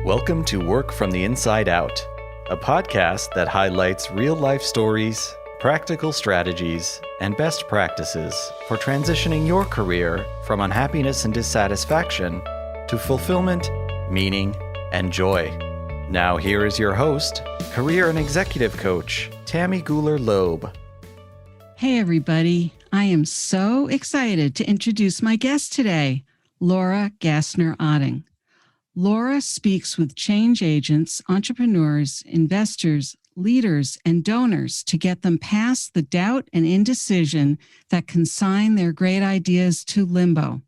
Welcome to Work from the Inside Out, a podcast that highlights real-life stories, practical strategies, and best practices for transitioning your career from unhappiness and dissatisfaction to fulfillment, meaning, and joy. Now here is your host, career and executive coach, Tammy Guler-Loeb. Hey everybody, I am so excited to introduce my guest today, Laura Gassner Otting. Laura speaks with change agents, entrepreneurs, investors, leaders, and donors to get them past the doubt and indecision that consign their great ideas to limbo.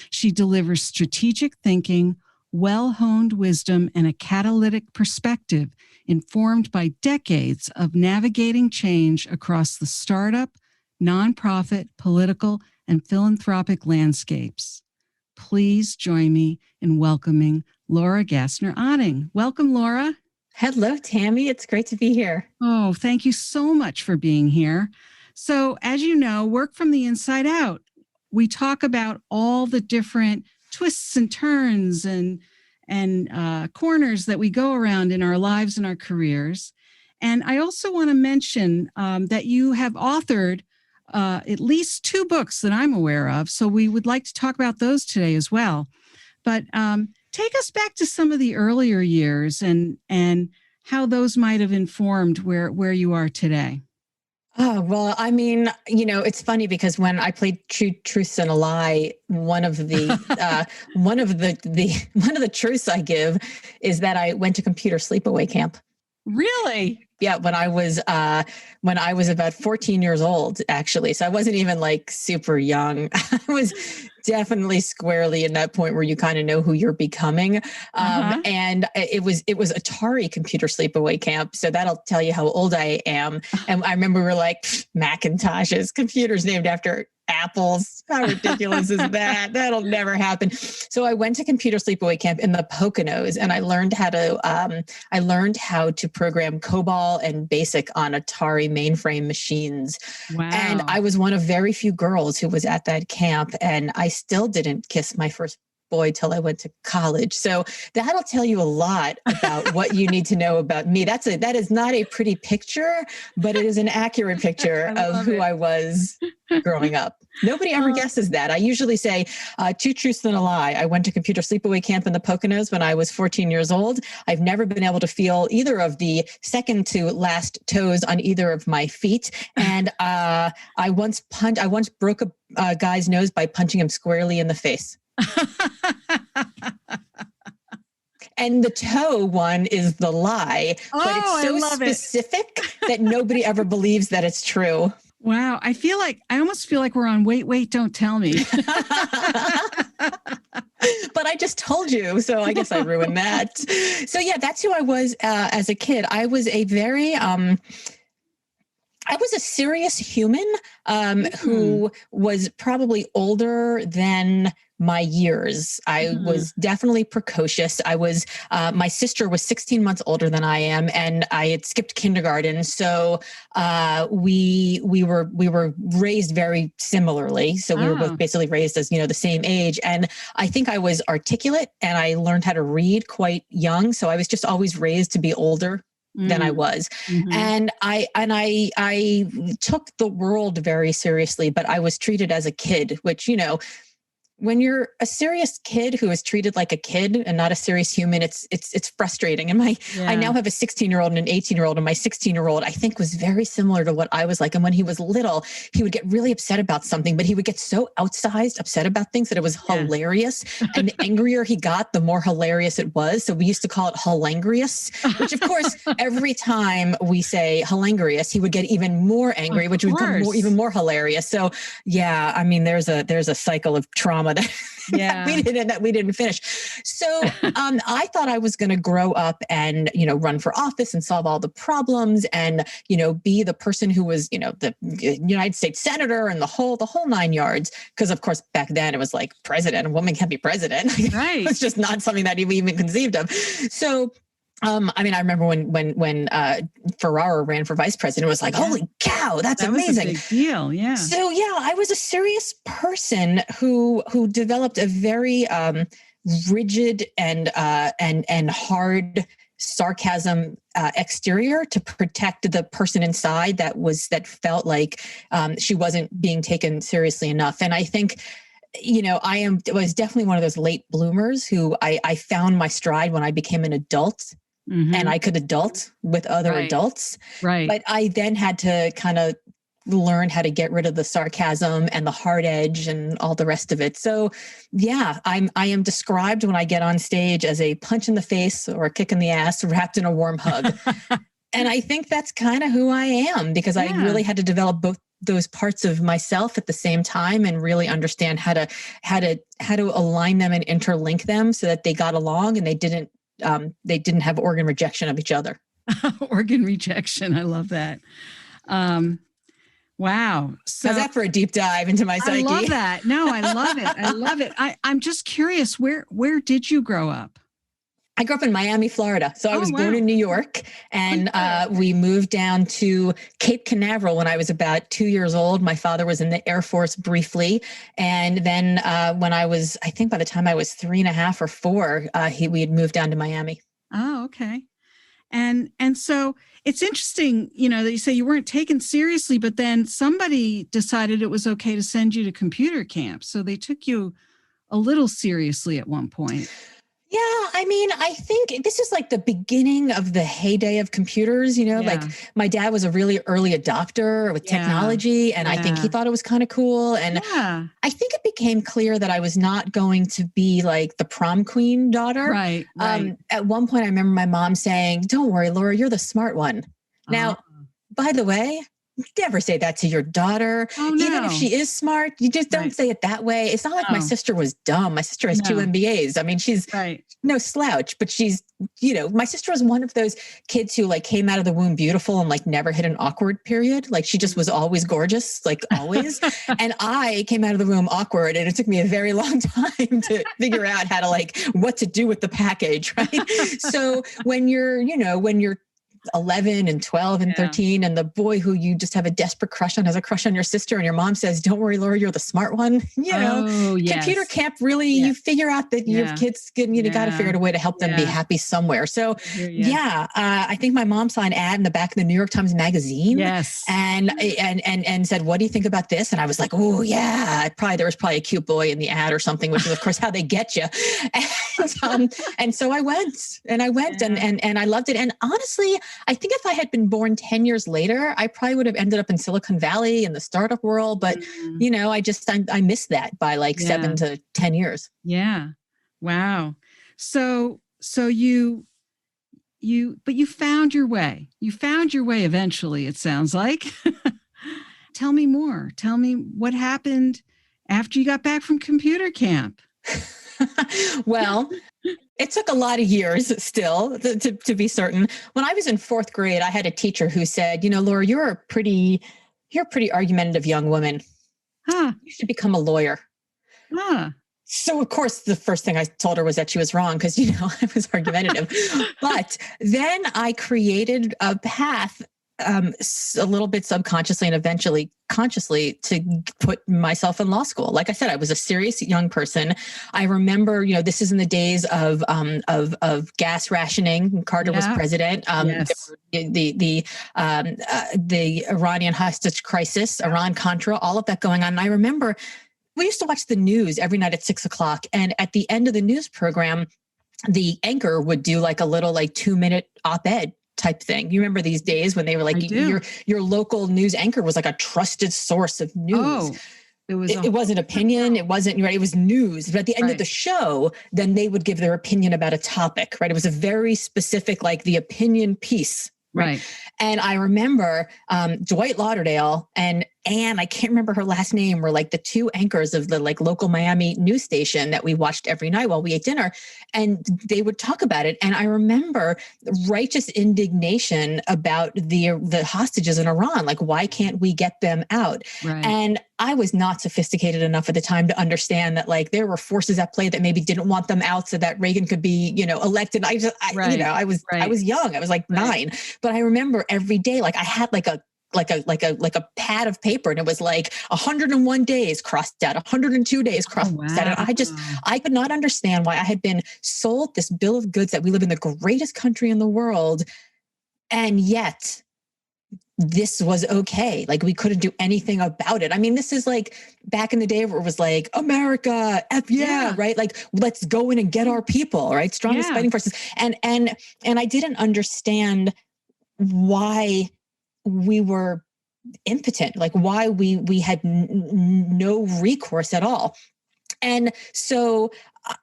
She delivers strategic thinking, well-honed wisdom, and a catalytic perspective informed by decades of navigating change across the startup, nonprofit, political, and philanthropic landscapes. Please join me in welcoming Laura Gassner Otting. Welcome, Laura. Hello, Tammy. It's great to be here. Oh, thank you so much for being here. So, as you know, Work from the Inside Out. We talk about all the different twists and turns and corners that we go around in our lives and our careers. And I also want to mention that you have authored at least 2 books that I'm aware of. So we would like to talk about those today as well. But take us back to some of the earlier years and how those might have informed where you are today. Oh, well, I mean, it's funny because when I played Truth and a Lie, one of the truths I give is that I went to computer sleepaway camp. Really? Yeah, when I was about 14 years old, actually. So I wasn't even like super young. I was definitely squarely in that point where you kind of know who you're becoming. And it was Atari computer sleepaway camp. So that'll tell you how old I am. And I remember we were like, Macintoshes, computers named after apples. How ridiculous is that? That'll never happen. So I went to computer sleepaway camp in the Poconos, and I learned how to program COBOL and BASIC on Atari mainframe machines. Wow. And I was one of very few girls who was at that camp, and I still didn't kiss my first boy till I went to college. So that'll tell you a lot about what you need to know about me. That is not a pretty picture, but it is an accurate picture of who I was growing up. Nobody ever guesses that. I usually say 2 truths and a lie. I went to computer sleepaway camp in the Poconos when I was 14 years old. I've never been able to feel either of the second to last toes on either of my feet. And I once broke a guy's nose by punching him squarely in the face. And the toe one is the lie, but it's so specific that nobody ever believes that it's true. Wow. I almost feel like we're on Wait, Don't Tell Me. But I just told you, so I guess I ruined that. So yeah, that's who I was as a kid. I was a very... I was a serious human who was probably older than my years. I was definitely precocious. My sister was 16 months older than I am, and I had skipped kindergarten. So we were raised very similarly. So we were both basically raised as, the same age. And I think I was articulate, and I learned how to read quite young. So I was just always raised to be older than I was. And I took the world very seriously, but I was treated as a kid, which, when you're a serious kid who is treated like a kid and not a serious human, it's frustrating. And I now have a 16-year-old and an 18-year-old, and my 16-year-old, I think, was very similar to what I was like. And when he was little, he would get really upset about something, but he would get so outsized upset about things that it was hilarious. And the angrier he got, the more hilarious it was. So we used to call it hilangrious, which of course, every time we say hilangrious, he would get even more angry, which would become even more hilarious. So yeah, I mean, there's a cycle of trauma that we didn't finish. So I thought I was going to grow up and, run for office and solve all the problems and, be the person who was, the United States senator and the whole 9 yards. Because of course, back then it was like president, a woman can't be president. Right. It's just not something that we even conceived of. So I remember when Ferrara ran for vice president, it was like, holy cow, that's amazing. Was a big deal. Yeah. So yeah, I was a serious person who developed a very rigid and hard sarcasm exterior to protect the person inside that felt like she wasn't being taken seriously enough. And I think, I was definitely one of those late bloomers who I found my stride when I became an adult. Mm-hmm. And I could adult with other adults. Right. But I then had to kind of learn how to get rid of the sarcasm and the hard edge and all the rest of it. So yeah, I am described when I get on stage as a punch in the face or a kick in the ass wrapped in a warm hug. And I think that's kind of who I am, because I really had to develop both those parts of myself at the same time and really understand how to align them and interlink them so that they got along and they didn't have organ rejection of each other. Organ rejection. I love that. Wow. So how's that for a deep dive into my psyche? I love that. No, I love it. I love it. I'm just curious, where did you grow up? I grew up in Miami, Florida. So I was born in New York, and we moved down to Cape Canaveral when I was about 2 years old. My father was in the Air Force briefly. And then when I think by the time I was 3.5 or 4, we had moved down to Miami. Oh, okay. And so it's interesting, that you say you weren't taken seriously, but then somebody decided it was okay to send you to computer camp. So they took you a little seriously at one point. Yeah, I mean, I think this is like the beginning of the heyday of computers, like my dad was a really early adopter with technology, and I think he thought it was kind of cool. And I think it became clear that I was not going to be like the prom queen daughter. Right. At one point, I remember my mom saying, "Don't worry, Laura, you're the smart one." Now, by the way, never say that to your daughter. Oh, no. Even if she is smart, you just don't say it that way. It's not like my sister was dumb. My sister has 2 MBAs. I mean, she's no slouch, but she's, my sister was one of those kids who like came out of the womb beautiful and like never hit an awkward period. Like she just was always gorgeous, like always. And I came out of the womb awkward, and it took me a very long time to figure out how to what to do with the package. Right. So when you're 11 and 12 and 13, and the boy who you just have a desperate crush on has a crush on your sister, and your mom says, "Don't worry, Laura, you're the smart one." Computer camp really, you figure out that your kids, got to figure out a way to help them be happy somewhere. So I think my mom saw an ad in the back of the New York Times Magazine, and said, "What do you think about this?" And I was like, "Oh yeah, there was probably a cute boy in the ad or something," which is of course how they get you. And so I went, and I loved it. And honestly, I think if I had been born 10 years later, I probably would have ended up in Silicon Valley in the startup world. But, I missed that by 7 to 10 years. Yeah. Wow. So you found your way. You found your way eventually, it sounds like. Tell me more. Tell me what happened after you got back from computer camp. Well, it took a lot of years still to be certain. When I was in 4th grade, I had a teacher who said, "Laura, you're a pretty argumentative young woman. You should become a lawyer." So of course, the first thing I told her was that she was wrong because, I was argumentative. But then I created a path a little bit subconsciously and eventually consciously to put myself in law school. Like I said, I was a serious young person. I remember, this is in the days of gas rationing. Carter was president. The Iranian hostage crisis, Iran-Contra, all of that going on. And I remember we used to watch the news every night at 6:00. And at the end of the news program, the anchor would do a little 2-minute op-ed type thing. You remember these days when they were your local news anchor was a trusted source of news. Oh, it wasn't opinion. It wasn't right. It was news. But at the end of the show, then they would give their opinion about a topic, right? It was a very specific, the opinion piece. Right. And I remember Dwight Lauderdale and Anne, I can't remember her last name, were the 2 anchors of the local Miami news station that we watched every night while we ate dinner. And they would talk about it. And I remember righteous indignation about the hostages in Iran. Why can't we get them out? Right. And I was not sophisticated enough at the time to understand that there were forces at play that maybe didn't want them out so that Reagan could be, elected. I was young. I was 9, but I remember every day, I had a pad of paper, and it was like 101 days crossed out, 102 days crossed out. And I could not understand why I had been sold this bill of goods that we live in the greatest country in the world, and yet this was okay. Like, we couldn't do anything about it. I mean, this is like back in the day where it was like, America, right? Like, let's go in and get our people, right? Strongest fighting forces. And I didn't understand why we were impotent, like why we had no recourse at all. And so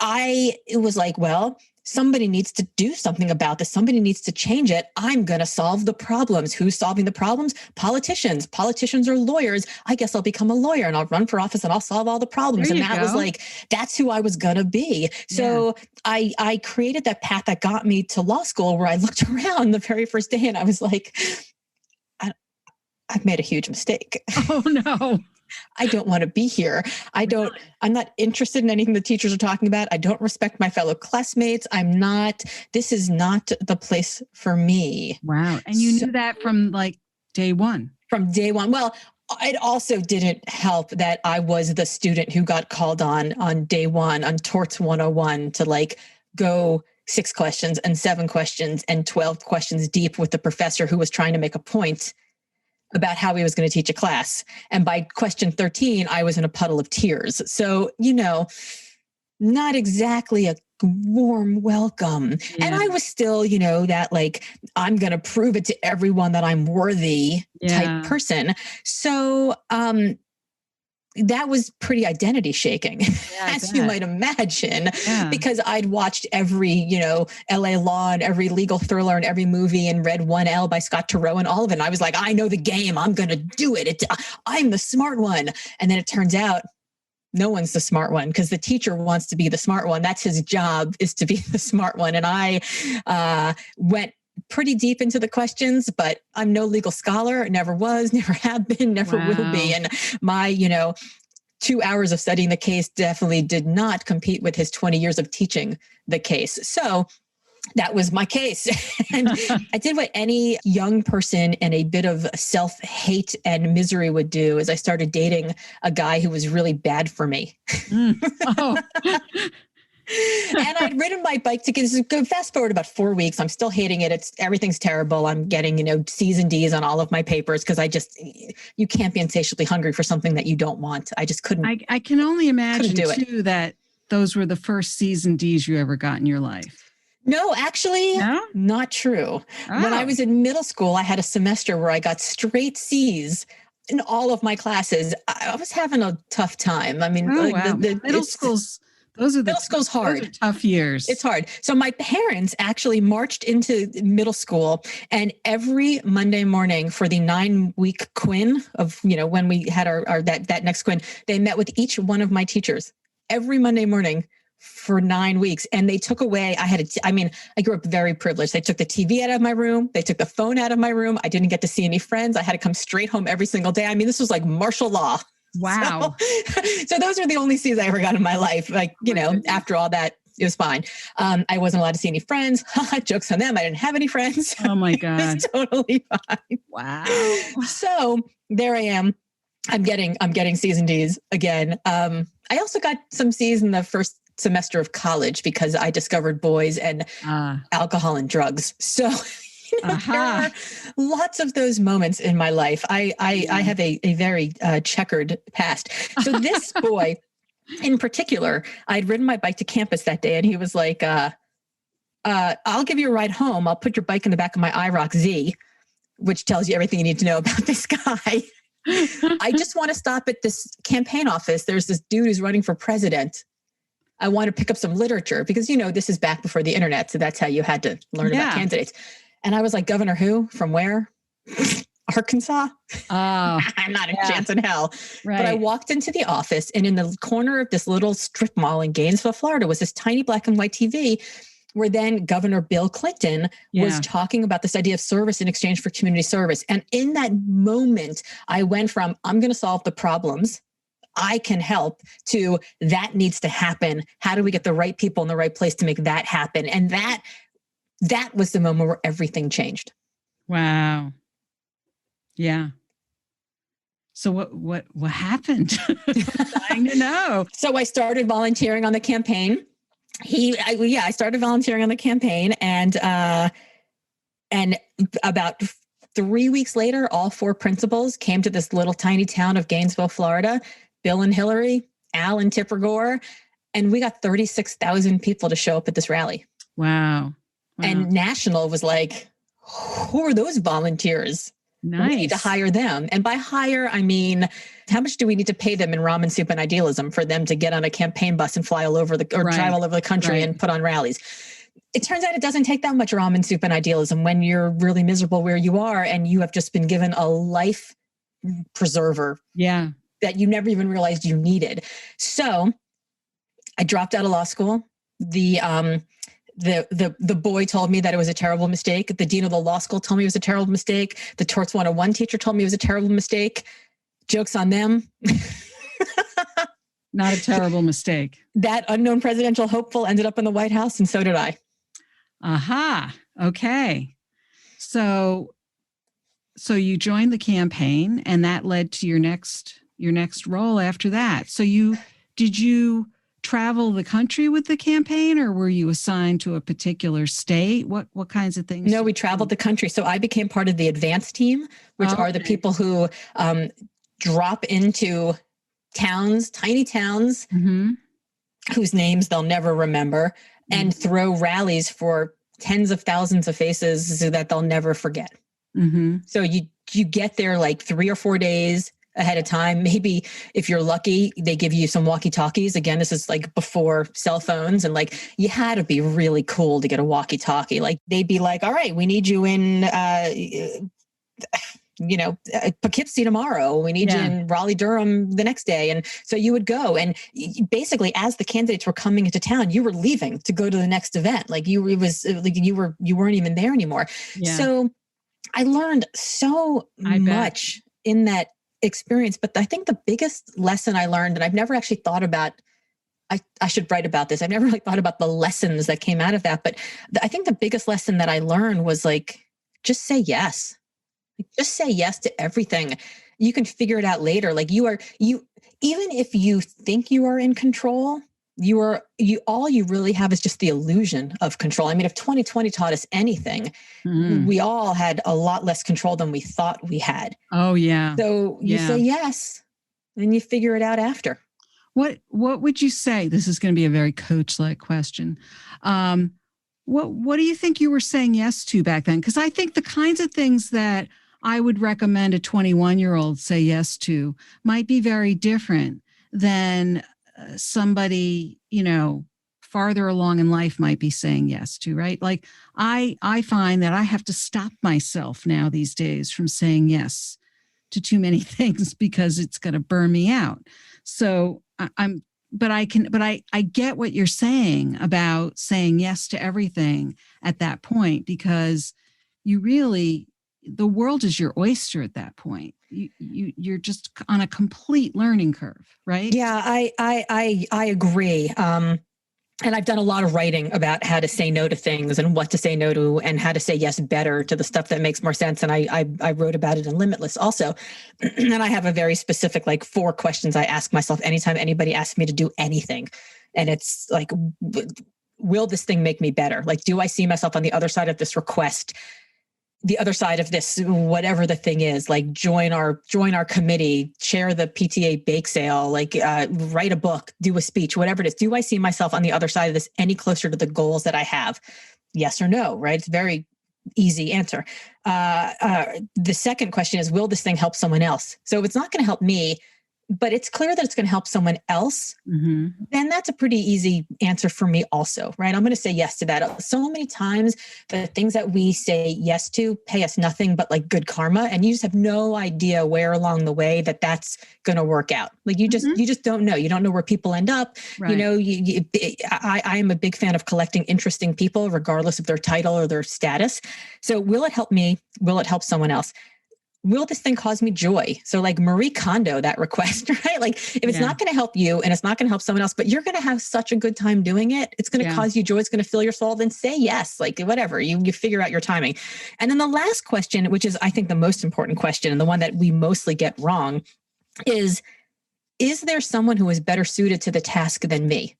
it was like, well, somebody needs to do something about this. Somebody needs to change it. I'm going to solve the problems. Who's solving the problems? Politicians. Politicians are lawyers. I guess I'll become a lawyer and I'll run for office and I'll solve all the problems. And that was like, that's who I was going to be. So I created that path that got me to law school, where I looked around the very first day and I was like, I've made a huge mistake. Oh, no. I don't want to be here. I'm not interested in anything the teachers are talking about. I don't respect my fellow classmates. This is not the place for me. Wow. And you knew that from like day one? From day one. Well, it also didn't help that I was the student who got called on day one on Torts 101 to like go 6 questions and 7 questions and 12 questions deep with the professor who was trying to make a point about how he was going to teach a class. And by question 13, I was in a puddle of tears. So, not exactly a warm welcome. Yeah. And I was still, that like, I'm going to prove it to everyone that I'm worthy type person. So, that was pretty identity shaking, as you might imagine, because I'd watched every, LA Law and every legal thriller and every movie and read 1L by Scott Turow and all of it. And I was like, I know the game. I'm going to do it. I'm the smart one. And then it turns out no one's the smart one, because the teacher wants to be the smart one. That's his job, is to be the smart one. And I went pretty deep into the questions, but I'm no legal scholar. Never was, never have been, never will be. And my, 2 hours of studying the case definitely did not compete with his 20 years of teaching the case. So that was my case. And I did what any young person in a bit of self-hate and misery would do, is I started dating a guy who was really bad for me. Oh. And I'd ridden my bike to fast forward about 4 weeks. I'm still hating it. Everything's terrible. I'm getting, C's and D's on all of my papers, because you can't be insatiably hungry for something that you don't want. I just couldn't. I can only imagine too that those were the first C's and D's you ever got in your life. No, actually, not true. Oh. When I was in middle school, I had a semester where I got straight C's in all of my classes. I was having a tough time. I mean, middle school's middle school's hard. Those are tough years. It's hard. So my parents actually marched into middle school, and every Monday morning for the 9-week quin of, when we had our that next quin, they met with each one of my teachers every Monday morning for 9 weeks. And they took away, I grew up very privileged. They took the TV out of my room. They took the phone out of my room. I didn't get to see any friends. I had to come straight home every single day. I mean, this was like martial law. Wow. So those are the only C's I ever got in my life. Like, after all that, it was fine. I wasn't allowed to see any friends. Jokes on them. I didn't have any friends. Oh my God. It was totally fine. Wow. So there I am. I'm getting C's and D's again. I also got some C's in the first semester of college because I discovered boys and alcohol and drugs. So there are lots of those moments in my life. I have a very checkered past. So this boy in particular, I'd ridden my bike to campus that day, and he was like, I'll give you a ride home. I'll put your bike in the back of my IROC Z, which tells you everything you need to know about this guy. I just want to stop at this campaign office. There's this dude who's running for president. I want to pick up some literature because, this is back before the internet. So that's how you had to learn about candidates. And I was like, Governor who? From where? Arkansas? I'm not a chance in hell. Right. But I walked into the office, and in the corner of this little strip mall in Gainesville, Florida, was this tiny black and white TV where then Governor Bill Clinton was talking about this idea of service in exchange for community service. And in that moment, I went from, I'm going to solve the problems, I can help, to that needs to happen. How do we get the right people in the right place to make that happen? And that was the moment where everything changed. Wow. Yeah. So what happened? I'm dying to know. So I started volunteering on the campaign. I started volunteering on the campaign, and about 3 weeks later, all 4 principals came to this little tiny town of Gainesville, Florida. Bill and Hillary, Al and Tipper Gore, and we got 36,000 people to show up at this rally. Wow. And National was like, who are those volunteers? Nice. We need to hire them. And by hire, I mean, how much do we need to pay them in ramen soup and idealism for them to get on a campaign bus and fly all over drive all over the country and put on rallies? It turns out it doesn't take that much ramen soup and idealism when you're really miserable where you are and you have just been given a life preserver that you never even realized you needed. So I dropped out of law school. The boy told me that it was a terrible mistake. The dean of the law school told me it was a terrible mistake. The Torts 101 teacher told me it was a terrible mistake. Joke's on them. Not a terrible mistake. That unknown presidential hopeful ended up in the White House, and so did I. Aha. Okay. So you joined the campaign, and that led to your next role after that. So did you travel the country with the campaign, or were you assigned to a particular state? What kinds of things? No, we traveled the country. So I became part of the advance team, which are the people who drop into towns, tiny towns, whose names they'll never remember, and throw rallies for tens of thousands of faces so that they'll never forget. So you get there like 3 or 4 days ahead of time. Maybe if you're lucky, they give you some walkie-talkies. Again, this is like before cell phones, and like you had to be really cool to get a walkie-talkie. Like they'd be like, all right, we need you in Poughkeepsie tomorrow. We need you in Raleigh-Durham the next day. And so you would go, and basically as the candidates were coming into town, you were leaving to go to the next event. Like you weren't even there anymore. Yeah. So I learned so much in that experience. But I think the biggest lesson I learned, and I've never actually thought about, I should write about this. I've never really thought about the lessons that came out of that. But I think the biggest lesson that I learned was like, just say yes. Just say yes to everything. You can figure it out later. Like even if you think you are in control, all you really have is just the illusion of control. I mean, if 2020 taught us anything, we all had a lot less control than we thought we had. Oh yeah. So you say yes, and you figure it out after. What would you say? This is going to be a very coach-like question. What do you think you were saying yes to back then? Because I think the kinds of things that I would recommend a 21-year-old say yes to might be very different than somebody, farther along in life might be saying yes to, right? Like I find that I have to stop myself now these days from saying yes to too many things because it's going to burn me out. So I get what you're saying about saying yes to everything at that point, because the world is your oyster at that point. You're just on a complete learning curve, right? Yeah, I agree. And I've done a lot of writing about how to say no to things and what to say no to and how to say yes better to the stuff that makes more sense. And I wrote about it in Limitless also. And I have a very specific, like 4 questions I ask myself anytime anybody asks me to do anything. And it's like, will this thing make me better? Like, do I see myself on the other side of this request? The other side of this, whatever the thing is, like join our committee, chair the PTA bake sale, like write a book, do a speech, whatever it is. Do I see myself on the other side of this any closer to the goals that I have? Yes or no, right? It's a very easy answer. The second question is, will this thing help someone else? So if it's not going to help me, but it's clear that it's going to help someone else, then that's a pretty easy answer for me also, right? I'm going to say yes to that. So many times the things that we say yes to pay us nothing but like good karma. And you just have no idea where along the way that's going to work out. Like you just don't know. You don't know where people end up. Right. I am a big fan of collecting interesting people, regardless of their title or their status. So will it help me? Will it help someone else? will this thing cause me joy? So like Marie Kondo, that request, right? Like if it's not going to help you and it's not going to help someone else, but you're going to have such a good time doing it, it's going to cause you joy, it's going to fill your soul, then say yes, like whatever, you figure out your timing. And then the last question, which is I think the most important question and the one that we mostly get wrong is there someone who is better suited to the task than me?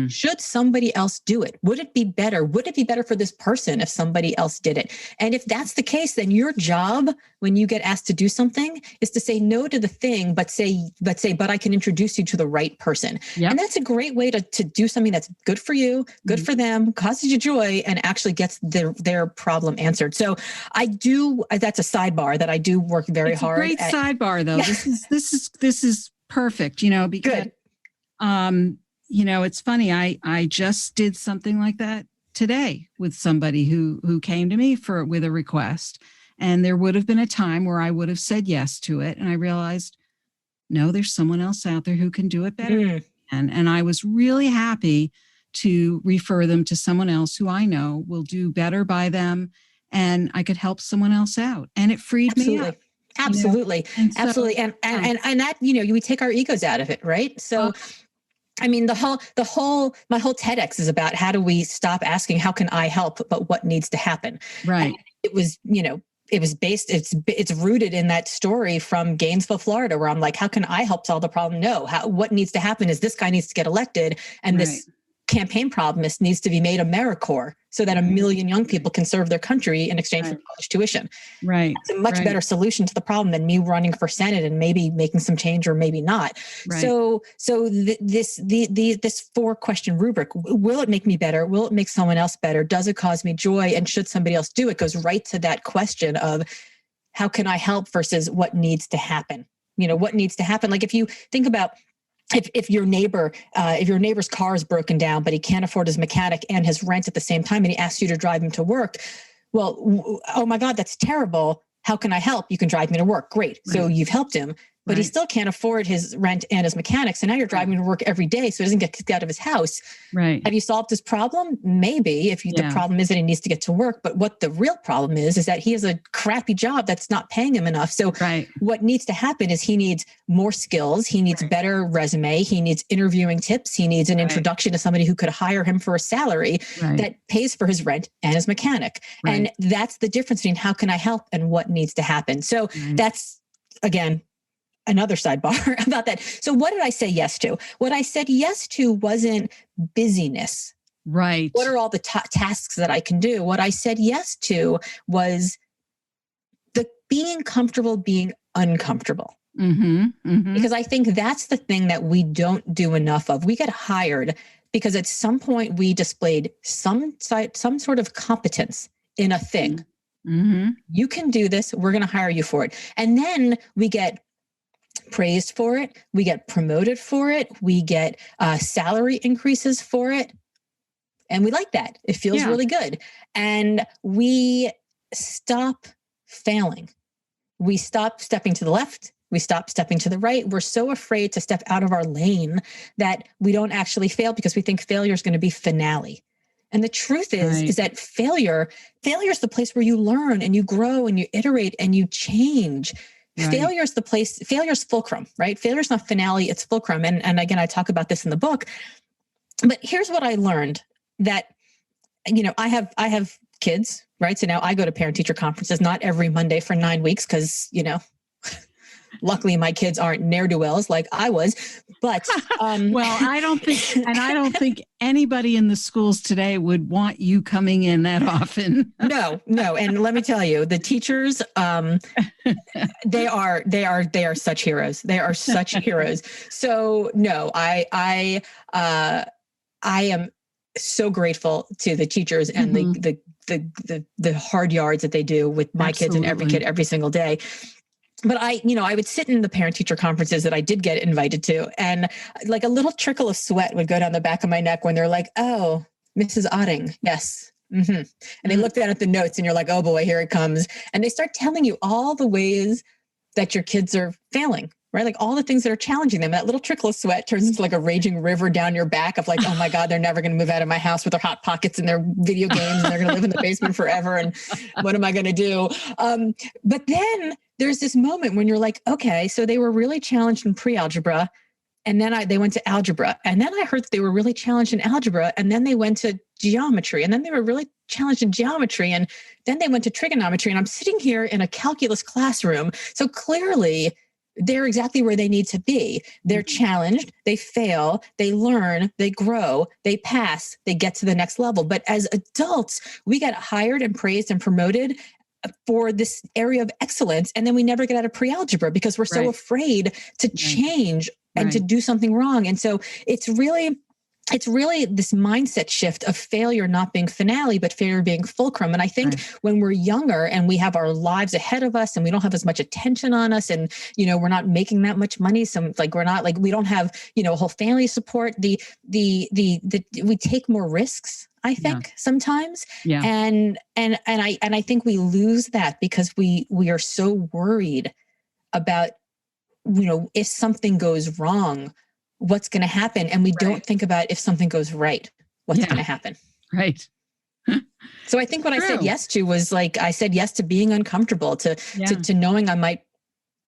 Should somebody else do it? Would it be better? Would it be better for this person if somebody else did it? And if that's the case, then your job when you get asked to do something is to say no to the thing, but I can introduce you to the right person. Yep. And that's a great way to do something that's good for you, good for them, causes you joy, and actually gets their problem answered. So that's a sidebar that I do work very hard at. It's a great sidebar though. This is perfect, because, it's funny. I just did something like that today with somebody who came to me with a request, and there would have been a time where I would have said yes to it. And I realized, no, there's someone else out there who can do it better. And I was really happy to refer them to someone else who I know will do better by them. And I could help someone else out. And it freed me up. Absolutely. Absolutely. And that, we take our egos out of it. Right. So, I mean, my whole TEDx is about how do we stop asking, how can I help, but what needs to happen? Right. And it was, it's rooted in that story from Gainesville, Florida, where I'm like, how can I help solve the problem? No, what needs to happen is this guy needs to get elected. And this campaign promise needs to be made AmeriCorps so that 1 million young people can serve their country in exchange for college tuition. Right. It's a much better solution to the problem than me running for Senate and maybe making some change or maybe not. Right. So this 4-question rubric, will it make me better? Will it make someone else better? Does it cause me joy? And should somebody else do it? Goes right to that question of how can I help versus what needs to happen? What needs to happen? Like if you think about if your neighbor's car is broken down, but he can't afford his mechanic and his rent at the same time, and he asks you to drive him to work, well, oh my God, that's terrible. How can I help? You can drive me to work. Great. Right. So you've helped him, but he still can't afford his rent and his mechanic. So now you're driving to work every day, so he doesn't get kicked out of his house. Right. Have you solved his problem? Maybe the problem is that he needs to get to work. But what the real problem is that he has a crappy job that's not paying him enough. So what needs to happen is he needs more skills. He needs better resume. He needs interviewing tips. He needs an introduction to somebody who could hire him for a salary that pays for his rent and his mechanic. And that's the difference between how can I help and what needs to happen. So that's, again, another sidebar about that. So what did I say yes to? What I said yes to wasn't busyness. Right. What are all the tasks that I can do? What I said yes to was the being comfortable being uncomfortable. Because I think that's the thing that we don't do enough of. We get hired because at some point we displayed some sort of competence in a thing. You can do this. We're going to hire you for it. And then we get praised for it. We get promoted for it. We get salary increases for it. And we like that. It feels really good. And we stop failing. We stop stepping to the left. We stop stepping to the right. We're so afraid to step out of our lane that we don't actually fail because we think failure is going to be finale. And the truth is that failure is the place where you learn and you grow and you iterate and you change. Failure is fulcrum, right? Failure is not finale, it's fulcrum. And again, I talk about this in the book, but here's what I learned that, I have kids, right? So now I go to parent teacher conferences, not every Monday for 9 weeks. Cause luckily my kids aren't ne'er-do-wells like I was, but, well, I don't think anybody in the schools today would want you coming in that often. No. And let me tell you, the teachers, they are such heroes. They are such heroes. So no, I am so grateful to the teachers and the hard yards that they do with my kids and every kid every single day. But I would sit in the parent teacher conferences that I did get invited to, and like a little trickle of sweat would go down the back of my neck when they're like, "Oh, Mrs. Otting, yes." And they look down at the notes and you're like, "Oh boy, here it comes." And they start telling you all the ways that your kids are failing, right? Like all the things that are challenging them. That little trickle of sweat turns into like a raging river down your back of like, oh my God, they're never going to move out of my house with their Hot Pockets and their video games and they're going to live in the basement forever. And what am I going to do? But then there's this moment when you're like, okay, so they were really challenged in pre-algebra. And then they went to algebra. And then I heard that they were really challenged in algebra. And then they went to geometry. And then they were really challenged in geometry. And then they went to trigonometry. And I'm sitting here in a calculus classroom. So clearly they're exactly where they need to be. They're challenged, they fail, they learn, they grow, they pass, they get to the next level. But as adults, we get hired and praised and promoted for this area of excellence. And then we never get out of pre-algebra because we're so afraid to change and to do something wrong. And so it's really this mindset shift of failure not being finale, but failure being fulcrum. And I think when we're younger and we have our lives ahead of us and we don't have as much attention on us and, we're not making that much money. So we don't have, a whole family support, we take more risks, I think sometimes. Yeah. And I think we lose that because we are so worried about, if something goes wrong, what's going to happen? And we don't think about if something goes right, what's going to happen. Right. So I think what I said yes to was I said yes to being uncomfortable, to knowing I might,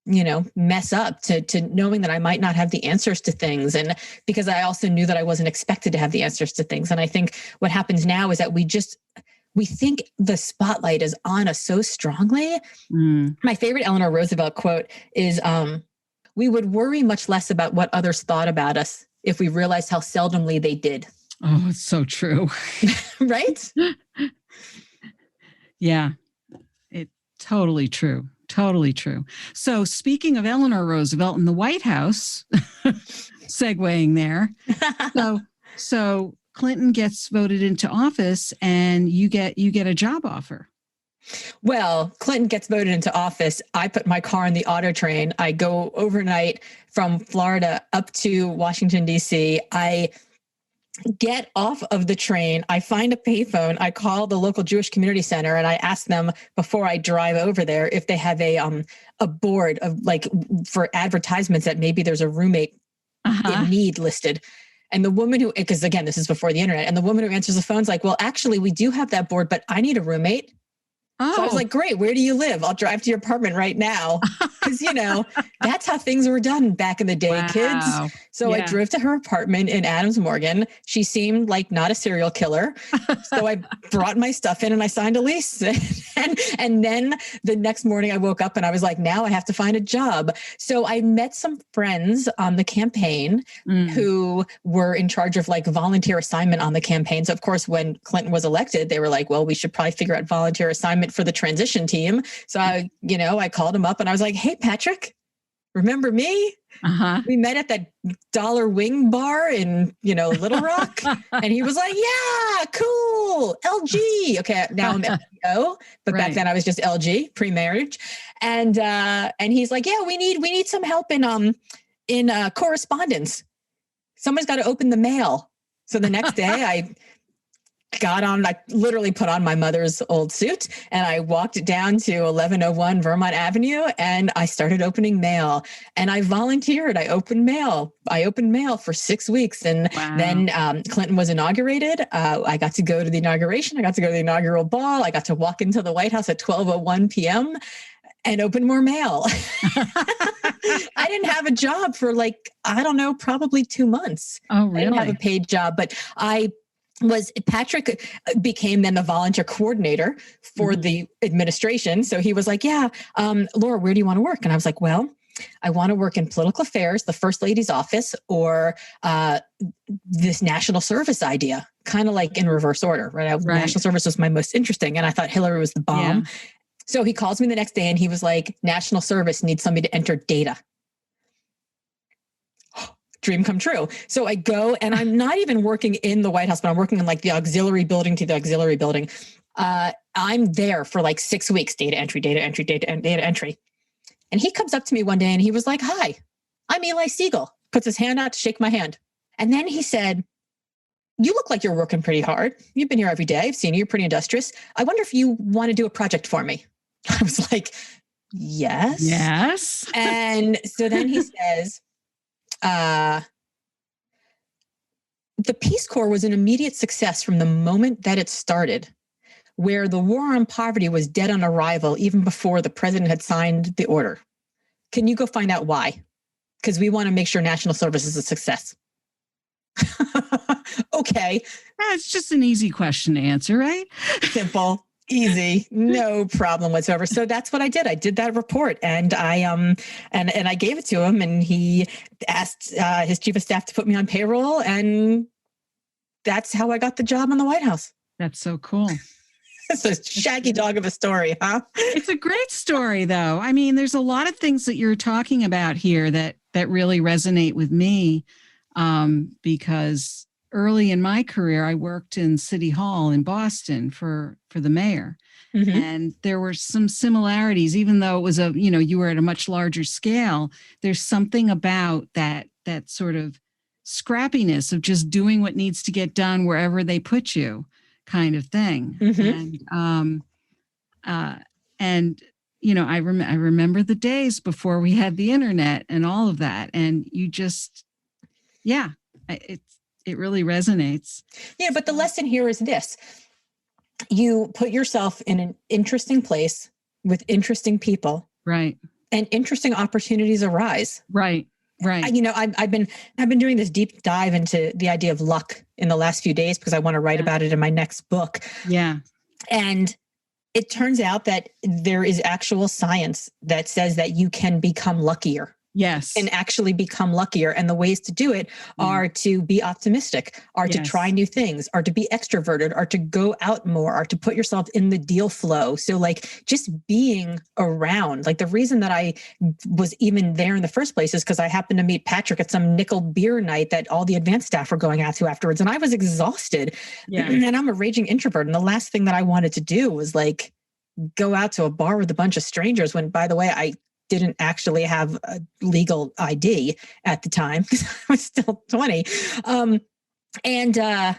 mess up, to knowing that I might not have the answers to things. And because I also knew that I wasn't expected to have the answers to things. And I think what happens now is that we think the spotlight is on us so strongly. My favorite Eleanor Roosevelt quote is, we would worry much less about what others thought about us if we realized how seldomly they did. Oh, it's so true. Right? Yeah, it's totally true. Totally true. So speaking of Eleanor Roosevelt in the White House, segueing there. So Clinton gets voted into office and you get a job offer. Well, Clinton gets voted into office. I put my car in the auto train. I go overnight from Florida up to Washington, D.C. I get off of the train. I find a payphone. I call the local Jewish community center and I ask them before I drive over there if they have a board of for advertisements that maybe there's a roommate in need listed. And the woman because again, this is before the internet, and the woman who answers the phone's like, well, actually, we do have that board, but I need a roommate. So I was like, great, where do you live? I'll drive to your apartment right now. Because, that's how things were done back in the day, kids. So I drove to her apartment in Adams Morgan. She seemed like not a serial killer. So I brought my stuff in and I signed a lease. and then the next morning I woke up and I was like, now I have to find a job. So I met some friends on the campaign who were in charge of volunteer assignment on the campaign. So of course, when Clinton was elected, they were like, well, we should probably figure out volunteer assignment for the transition team. So I called him up and I was like, hey, Patrick, remember me? We met at that dollar wing bar in, Little Rock. And he was like, yeah, cool. LG. Okay. Now I'm LGO, but back then I was just LG, pre-marriage. And he's like, yeah, we need some help in correspondence. Someone's got to open the mail. So the next day I literally put on my mother's old suit and I walked down to 1101 Vermont Avenue and I started opening mail and I volunteered. I opened mail for 6 weeks. And then Clinton was inaugurated. I got to go to the inauguration. I got to go to the inaugural ball. I got to walk into the White House at 12:01 p.m. and open more mail. I didn't have a job for probably 2 months. Oh, really? I didn't have a paid job, but Patrick became then the volunteer coordinator for the administration. So he was like, yeah, Laura, where do you want to work? And I was like, well, I want to work in political affairs, the first lady's office, or this national service idea, kind of in reverse order, right? National service was my most interesting. And I thought Hillary was the bomb. Yeah. So he calls me the next day and he was like, national service needs somebody to enter data. Dream come true. So I go and I'm not even working in the White House, but I'm working in the auxiliary building to the auxiliary building. I'm there for 6 weeks, data entry. And he comes up to me one day and he was like, hi, I'm Eli Siegel, puts his hand out to shake my hand. And then he said, you look like you're working pretty hard. You've been here every day. I've seen you. You're pretty industrious. I wonder if you want to do a project for me. I was like, yes. Yes. And so then he says, the Peace Corps was an immediate success from the moment that it started. where the war on poverty was dead on arrival even before the president had signed the order. Can you go find out why? Because we want to make sure national service is a success. Okay. It's just an easy question to answer, right? Simple, easy, no problem whatsoever. So that's what I did. I did that report, and I gave it to him, and he asked his chief of staff to put me on payroll, and that's how I got the job in the White House. That's so cool. It's a shaggy dog of a story, huh? It's a great story, though. I mean, there's a lot of things that you're talking about here that really resonate with me, because early in my career, I worked in City Hall in Boston for the mayor. Mm-hmm. And there were some similarities, even though it was you were at a much larger scale. There's something about that sort of scrappiness of just doing what needs to get done wherever they put you, kind of thing. Mm-hmm. And I remember the days before we had the internet and all of that. And you just, it really resonates. Yeah, but the lesson here is this. You put yourself in an interesting place with interesting people. Right. And interesting opportunities arise. Right. Right. I've been doing this deep dive into the idea of luck in the last few days because I want to write about it in my next book. Yeah. And it turns out that there is actual science that says that you can become luckier. Yes. And actually become luckier. And the ways to do it are to be optimistic, are to try new things, are to be extroverted, are to go out more, are to put yourself in the deal flow. So like just being around, like the reason that I was even there in the first place is because I happened to meet Patrick at some nickel beer night that all the advanced staff were going out to afterwards. And I was exhausted. Yeah. And I'm a raging introvert. And the last thing that I wanted to do was like go out to a bar with a bunch of strangers when, by the way, I didn't actually have a legal ID at the time because I was still 20. And I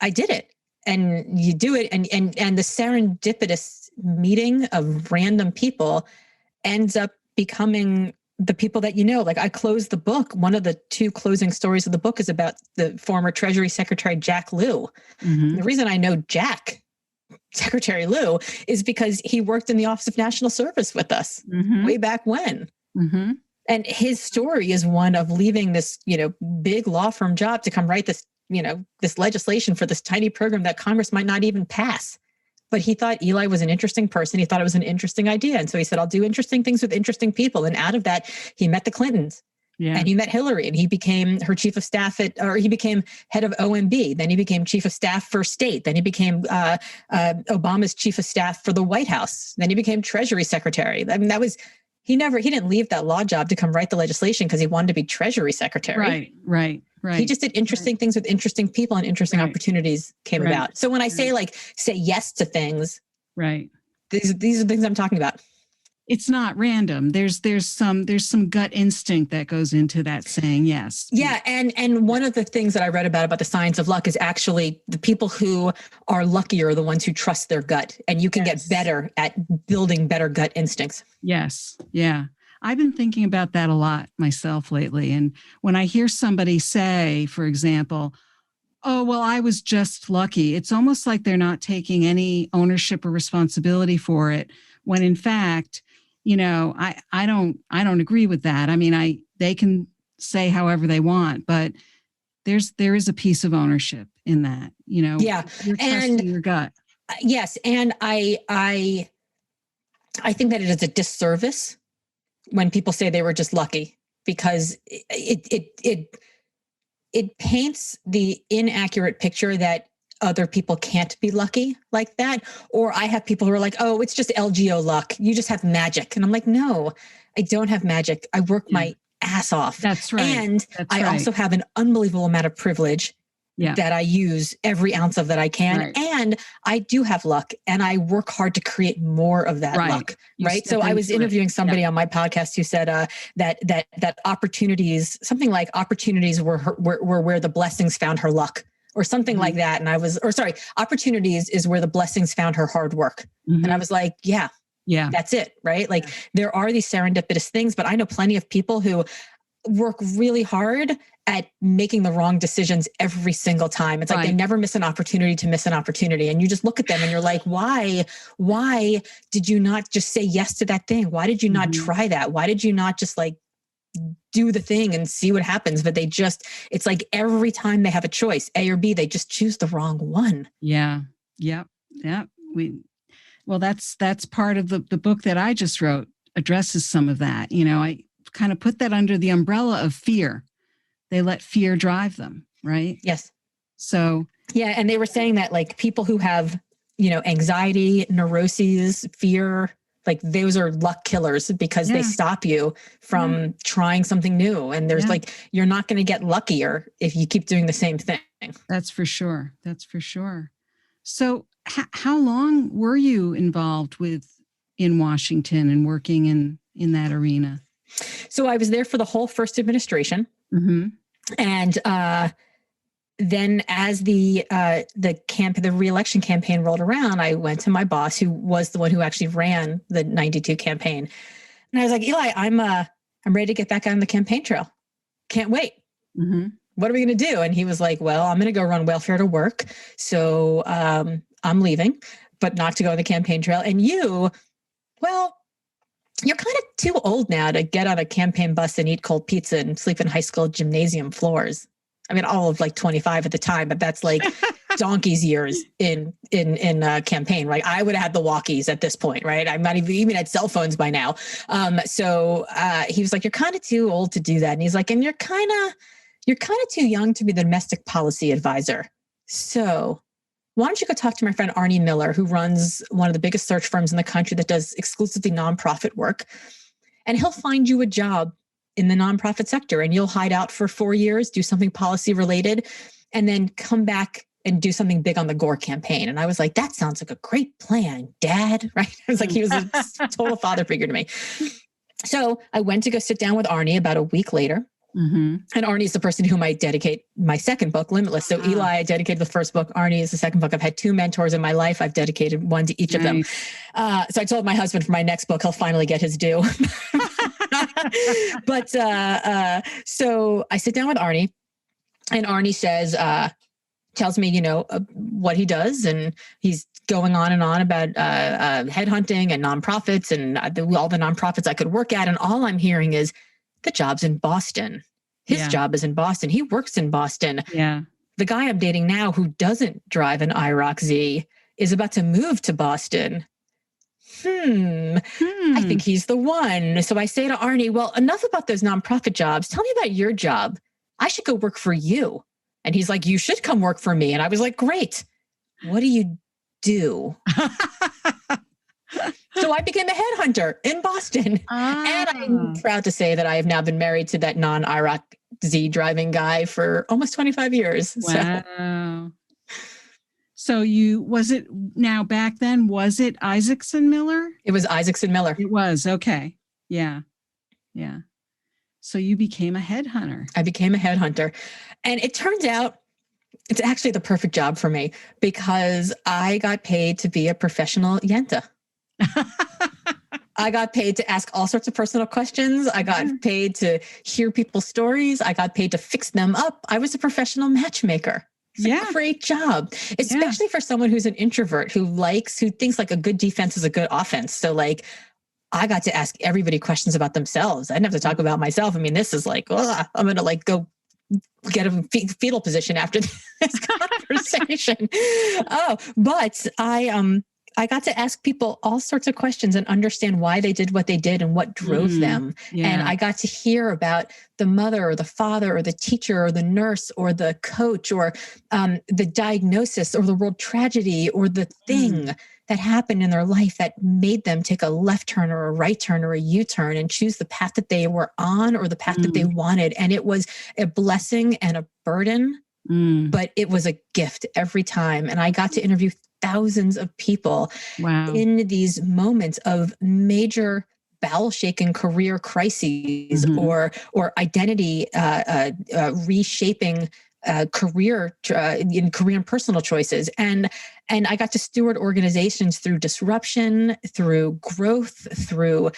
did it. And you do it. And the serendipitous meeting of random people ends up becoming the people that you know. Like I closed the book. One of the two closing stories of the book is about the former Treasury Secretary, Jack Lew. Mm-hmm. The reason I know Secretary Lew is because he worked in the Office of National Service with us way back when. Mm-hmm. And his story is one of leaving this, big law firm job to come write this, this legislation for this tiny program that Congress might not even pass. But he thought Eli was an interesting person. He thought it was an interesting idea. And so he said, I'll do interesting things with interesting people. And out of that, he met the Clintons. Yeah. And he met Hillary and he became her chief of staff he became head of OMB. Then he became chief of staff for state. Then he became Obama's chief of staff for the White House. Then he became Treasury Secretary. I mean, he didn't leave that law job to come write the legislation because he wanted to be Treasury Secretary. Right. He just did interesting things with interesting people and interesting opportunities came about. So when I say say yes to things, right. These are the things I'm talking about. It's not random. There's some gut instinct that goes into that saying yes. Yeah. And one of the things that I read about the science of luck is actually the people who are lucky are the ones who trust their gut, and you can get better at building better gut instincts. Yes. Yeah. I've been thinking about that a lot myself lately. And when I hear somebody say, for example, oh, well, I was just lucky, it's almost like they're not taking any ownership or responsibility for it, when in fact, I don't agree with that. I mean, they can say however they want, but there is a piece of ownership in that, Yeah. You're trusting your gut. Yes. And I think that it is a disservice when people say they were just lucky, because it paints the inaccurate picture that other people can't be lucky like that. Or I have people who are like, oh, it's just LGO luck. You just have magic. And I'm like, no, I don't have magic. I work my ass off. That's right. And I also have an unbelievable amount of privilege that I use every ounce of that I can. Right. And I do have luck, and I work hard to create more of that luck. Right. So I was interviewing somebody on my podcast who said that opportunities, something like opportunities were where the blessings found her luck, or something like that. And opportunities is where the blessings found her hard work. Mm-hmm. And I was like, yeah, that's it. Right. Like there are these serendipitous things, but I know plenty of people who work really hard at making the wrong decisions every single time. It's like they never miss an opportunity to miss an opportunity. And you just look at them and you're like, why did you not just say yes to that thing? Why did you not try that? Why did you not just like do the thing and see what happens? But it's like every time they have a choice, A or B, they just choose the wrong one. Yeah. Yep. Yeah. Well, that's part of the book that I just wrote addresses some of that. I kind of put that under the umbrella of fear. They let fear drive them, right? Yes. So, yeah. And they were saying that like people who have, anxiety, neuroses, fear, like those are luck killers because they stop you from trying something new. And there's like, you're not going to get luckier if you keep doing the same thing. That's for sure. So how long were you involved in Washington and working in that arena? So I was there for the whole first administration. Mm-hmm. And then as the re-election campaign rolled around, I went to my boss, who was the one who actually ran the 92 campaign. And I was like, Eli, I'm ready to get back on the campaign trail. Can't wait. Mm-hmm. What are we going to do? And he was like, well, I'm going to go run welfare to work. So I'm leaving, but not to go on the campaign trail. And you're kind of too old now to get on a campaign bus and eat cold pizza and sleep in high school gymnasium floors. I mean, all of like 25 at the time, but that's like donkey's years in campaign, right? I would have had the walkies at this point, right? I'm not even had cell phones by now. So he was like, you're kind of too old to do that. And he's like, and you're kind of too young to be the domestic policy advisor. So why don't you go talk to my friend Arnie Miller, who runs one of the biggest search firms in the country that does exclusively nonprofit work, and he'll find you a job in the nonprofit sector, and you'll hide out for 4 years, do something policy related, and then come back and do something big on the Gore campaign. And I was like, that sounds like a great plan, Dad, right? I was like, he was a total father figure to me. So I went to go sit down with Arnie about a week later. Mm-hmm. And Arnie is the person to whom I dedicate my second book, Limitless. So Eli, I dedicated the first book. Arnie is the second book. I've had 2 mentors in my life. I've dedicated one to each of them. So I told my husband for my next book, he'll finally get his due. But so I sit down with Arnie, and Arnie tells me, what he does. And he's going on and on about headhunting and nonprofits and all the nonprofits I could work at. And all I'm hearing is, the job's in Boston. His job is in Boston. He works in Boston. Yeah. The guy I'm dating now, who doesn't drive an IROC Z, is about to move to Boston. I think he's the one. So I say to Arnie, well, enough about those nonprofit jobs. Tell me about your job. I should go work for you. And he's like, you should come work for me. And I was like, great. What do you do? So I became a headhunter in Boston. And I'm proud to say that I have now been married to that non-IROC Z driving guy for almost 25 years. Wow. So back then, was it Isaacson Miller? It was Isaacson Miller. It was. Okay. Yeah. Yeah. So you became a headhunter. I became a headhunter. And it turns out it's actually the perfect job for me because I got paid to be a professional yenta. I got paid to ask all sorts of personal questions. I got paid to hear people's stories. I got paid to fix them up. I was a professional matchmaker. It's a great job, especially for someone who's an introvert who thinks like a good defense is a good offense. So like, I got to ask everybody questions about themselves. I didn't have to talk about myself. I mean, this is like, I'm going to like go get a fetal position after this conversation. But I got to ask people all sorts of questions and understand why they did what they did and what drove them. Yeah. And I got to hear about the mother or the father or the teacher or the nurse or the coach or the diagnosis or the world tragedy or the thing that happened in their life that made them take a left turn or a right turn or a U-turn and choose the path that they were on or the path that they wanted. And it was a blessing and a burden, but it was a gift every time. And I got to interview thousands of people in these moments of major bowel-shaking career crises or identity reshaping career and personal choices. And And I got to steward organizations through disruption, through growth, through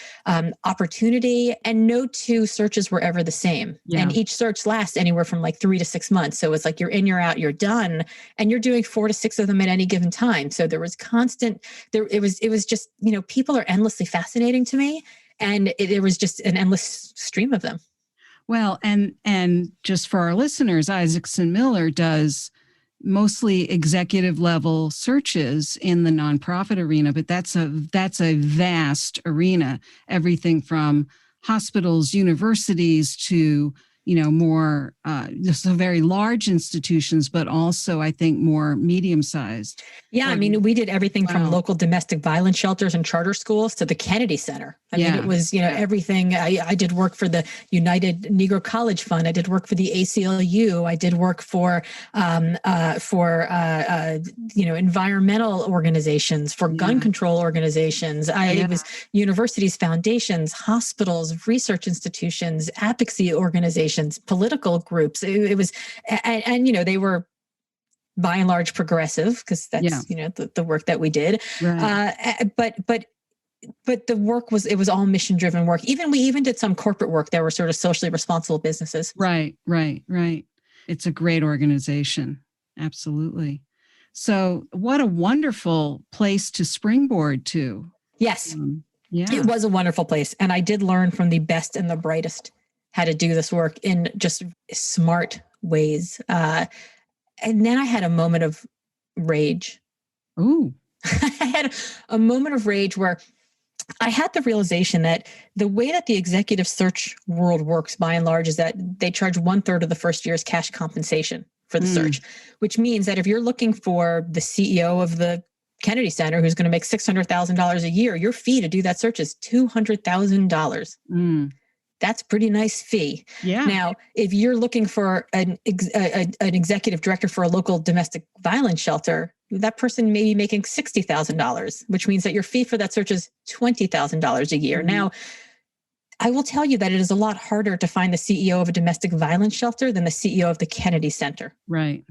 opportunity, and no two searches were ever the same. Yeah. And each search lasts anywhere from like 3 to 6 months. So it's like you're in, you're out, you're done, and you're doing 4 to 6 of them at any given time. So there was constant, it was just, people are endlessly fascinating to me. And it was just an endless stream of them. Well, and just for our listeners, Isaacson Miller does mostly executive level searches in the nonprofit arena, but that's a vast arena, everything from hospitals, universities to, more just very large institutions, but also I think more medium-sized. Yeah, I mean, we did everything from local domestic violence shelters and charter schools to the Kennedy Center. I mean, it was, everything. I did work for the United Negro College Fund. I did work for the ACLU. I did work for environmental organizations, for gun control organizations. It was universities, foundations, hospitals, research institutions, advocacy organizations, political groups. It was, and they were by and large progressive, because that's the work that we did. Right. But the work was all mission driven work. We even did some corporate work that were sort of socially responsible businesses. Right. It's a great organization. Absolutely. So what a wonderful place to springboard to. Yes. It was a wonderful place. And I did learn from the best and the brightest how to do this work in just smart ways. And then I had a moment of rage. Ooh. I had a moment of rage where I had the realization that the way that the executive search world works by and large is that they charge 1/3 of the first year's cash compensation for the search, which means that if you're looking for the CEO of the Kennedy Center, who's going to make $600,000 a year, your fee to do that search is $200,000. That's a pretty nice fee. Yeah. Now, if you're looking for an executive director for a local domestic violence shelter, that person may be making $60,000, which means that your fee for that search is $20,000 a year. Now, I will tell you that it is a lot harder to find the CEO of a domestic violence shelter than the CEO of the Kennedy Center. Right.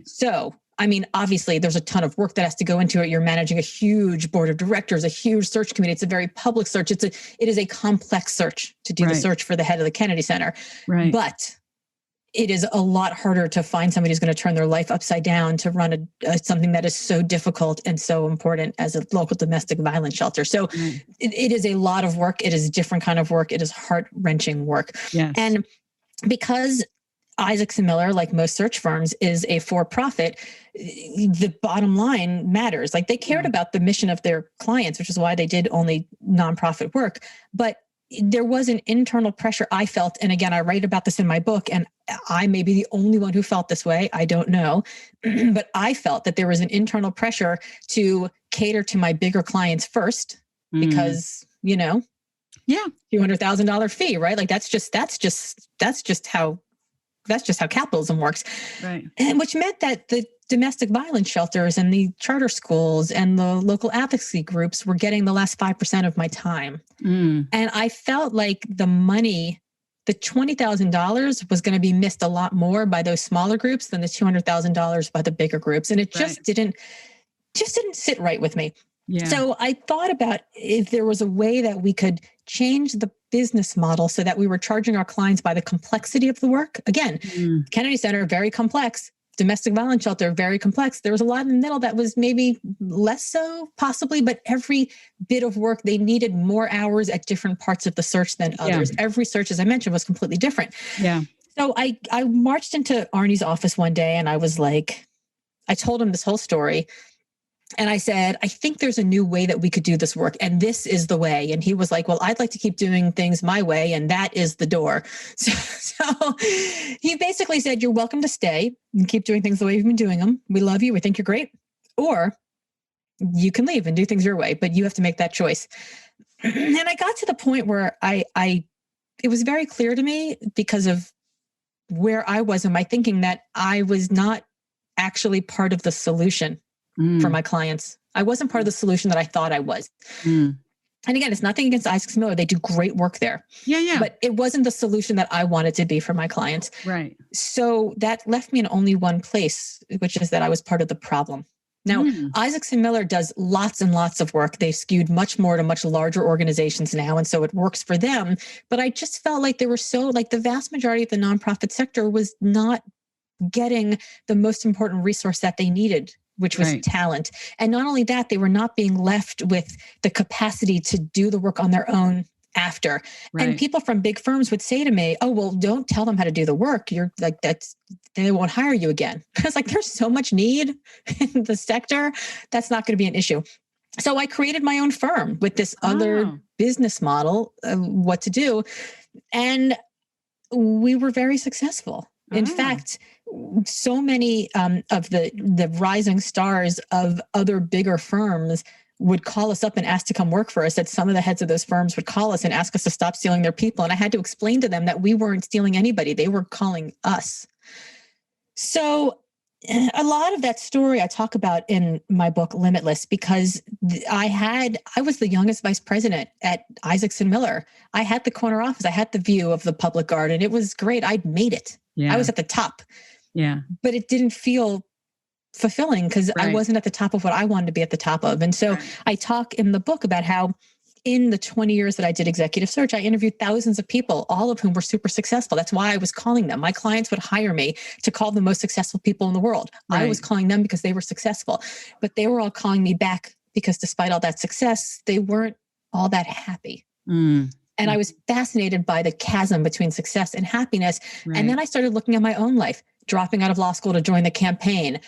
So, I mean, obviously, there's a ton of work that has to go into it. You're managing a huge board of directors, a huge search committee. It's a very public search. It is a complex search to do the search for the head of the Kennedy Center. Right. But it is a lot harder to find somebody who's going to turn their life upside down to run something that is so difficult and so important as a local domestic violence shelter. So it is a lot of work. It is a different kind of work. It is heart-wrenching work. Yes. And because Isaacson Miller, like most search firms, is a for-profit, the bottom line matters. Like, they cared about the mission of their clients, which is why they did only nonprofit work. But there was an internal pressure I felt. And again, I write about this in my book, and I may be the only one who felt this way. I don't know. But I felt that there was an internal pressure to cater to my bigger clients first, because, $200,000 fee, right? Like that's just how capitalism works. Right. And which meant that the domestic violence shelters and the charter schools and the local advocacy groups were getting the last 5% of my time. And I felt like the money, the $20,000 was going to be missed a lot more by those smaller groups than the $200,000 by the bigger groups. And it just didn't sit right with me. Yeah. So I thought about if there was a way that we could change the business model so that we were charging our clients by the complexity of the work. Again, Kennedy Center, very complex. Domestic violence shelter, very complex. There was a lot in the middle that was maybe less so, possibly, but every bit of work, they needed more hours at different parts of the search than others. Every search, as I mentioned, was completely different. Yeah. So I marched into Arnie's office one day, and I was like, I told him this whole story. And I said, I think there's a new way that we could do this work. And this is the way. And he was like, well, I'd like to keep doing things my way. And that is the door. So he basically said, you're welcome to stay and keep doing things the way you've been doing them. We love you. We think you're great. Or you can leave and do things your way, but you have to make that choice. And I got to the point where it was very clear to me, because of where I was in my thinking, that I was not actually part of the solution for my clients. I wasn't part of the solution that I thought I was. And again, it's nothing against Isaacson Miller. They do great work there. Yeah. But it wasn't the solution that I wanted to be for my clients. Right. So that left me in only one place, which is that I was part of the problem. Now, Mm. Isaacson Miller does lots and lots of work. They've skewed much more to much larger organizations now. And so it works for them. But I just felt like the vast majority of the nonprofit sector was not getting the most important resource that they needed, which was talent. And not only that, they were not being left with the capacity to do the work on their own after. Right. And people from big firms would say to me, oh, well, don't tell them how to do the work. You're like, they won't hire you again. I was like, there's so much need in the sector. That's not going to be an issue. So I created my own firm with this other business model of what to do. And we were very successful. In fact, so many of the rising stars of other bigger firms would call us up and ask to come work for us, that some of the heads of those firms would call us and ask us to stop stealing their people. And I had to explain to them that we weren't stealing anybody. They were calling us. So a lot of that story I talk about in my book, Limitless, because I was the youngest vice president at Isaacson Miller. I had the corner office. I had the view of the public garden. It was great. I'd made it. Yeah. I was at the top. Yeah. But it didn't feel fulfilling because I wasn't at the top of what I wanted to be at the top of. And so I talk in the book about how in the 20 years that I did executive search, I interviewed thousands of people, all of whom were super successful. That's why I was calling them. My clients would hire me to call the most successful people in the world. I was calling them because they were successful, but they were all calling me back because despite all that success, they weren't all that happy. And I was fascinated by the chasm between success and happiness. And then I started looking at my own life, dropping out of law school to join the campaign,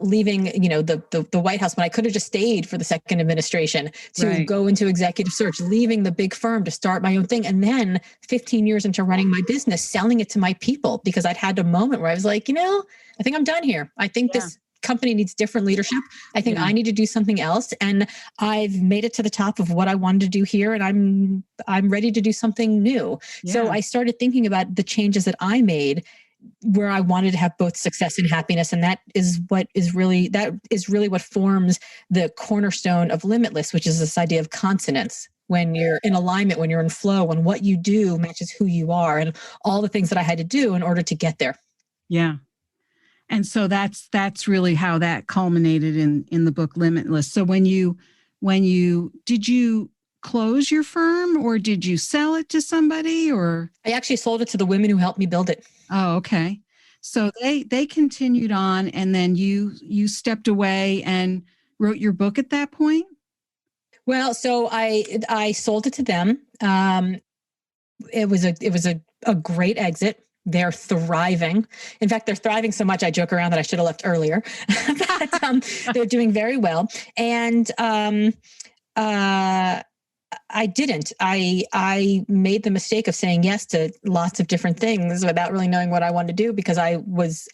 leaving, the White House when I could have just stayed for the second administration to go into executive search, leaving the big firm to start my own thing. And then 15 years into running my business, selling it to my people because I'd had a moment where I was like, I think I'm done here. I think this company needs different leadership. I think I need to do something else. And I've made it to the top of what I wanted to do here. And I'm ready to do something new. Yeah. So I started thinking about the changes that I made where I wanted to have both success and happiness. And that is really what forms the cornerstone of Limitless, which is this idea of consonance. When you're in alignment, when you're in flow, when what you do matches who you are and all the things that I had to do in order to get there. Yeah. And so that's really how that culminated in the book Limitless. So did you close your firm or did you sell it to somebody or? I actually sold it to the women who helped me build it. Oh, okay. So they continued on and then you stepped away and wrote your book at that point? Well, so I sold it to them. It was a great exit. They're thriving. In fact, they're thriving so much, I joke around that I should have left earlier. But they're doing very well. And I didn't. I made the mistake of saying yes to lots of different things without really knowing what I wanted to do because I was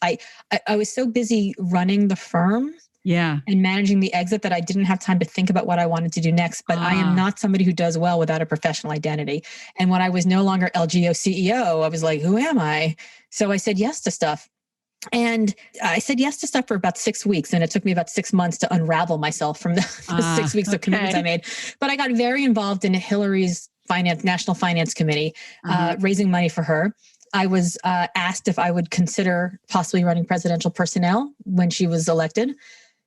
so busy running the firm. Yeah. And managing the exit that I didn't have time to think about what I wanted to do next. But I am not somebody who does well without a professional identity. And when I was no longer LGO CEO, I was like, who am I? So I said yes to stuff. And I said yes to stuff for about 6 weeks. And it took me about 6 months to unravel myself from the 6 weeks of commitments I made. But I got very involved in Hillary's National Finance Committee, raising money for her. I was asked if I would consider possibly running presidential personnel when she was elected.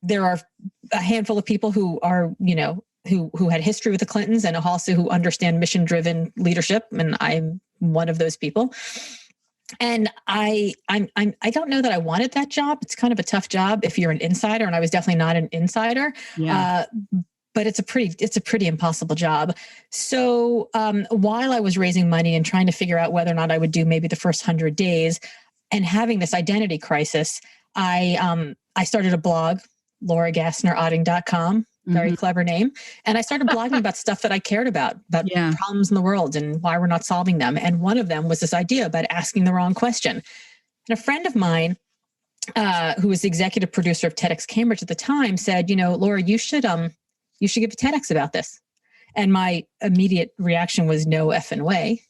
There are a handful of people who are, who had history with the Clintons and also who understand mission-driven leadership. And I'm one of those people. And I don't know that I wanted that job. It's kind of a tough job if you're an insider. And I was definitely not an insider. Yeah. But it's a pretty impossible job. So while I was raising money and trying to figure out whether or not I would do maybe the first 100 days and having this identity crisis, I started a blog, lauragassnerotting.com, very clever name. And I started blogging about stuff that I cared about problems in the world and why we're not solving them. And one of them was this idea about asking the wrong question. And a friend of mine, who was the executive producer of TEDx Cambridge at the time, said, Laura, you should give a TEDx about this. And my immediate reaction was no effing way.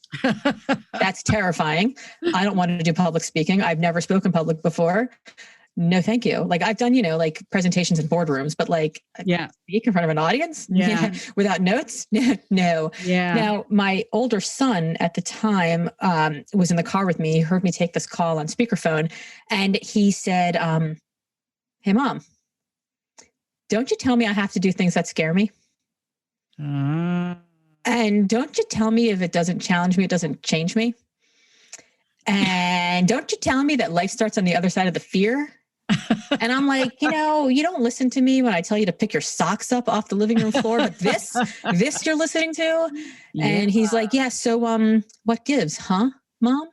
That's terrifying. I don't want to do public speaking. I've never spoken public before. No, thank you. Like I've done, presentations in boardrooms, but speak in front of an audience without notes. No. Yeah. Now, my older son at the time was in the car with me. He heard me take this call on speakerphone and he said, hey, Mom, don't you tell me I have to do things that scare me? And don't you tell me if it doesn't challenge me, it doesn't change me? And don't you tell me that life starts on the other side of the fear? And I'm like, you don't listen to me when I tell you to pick your socks up off the living room floor, but this you're listening to? Yeah. And he's like, yeah, so what gives, huh, Mom?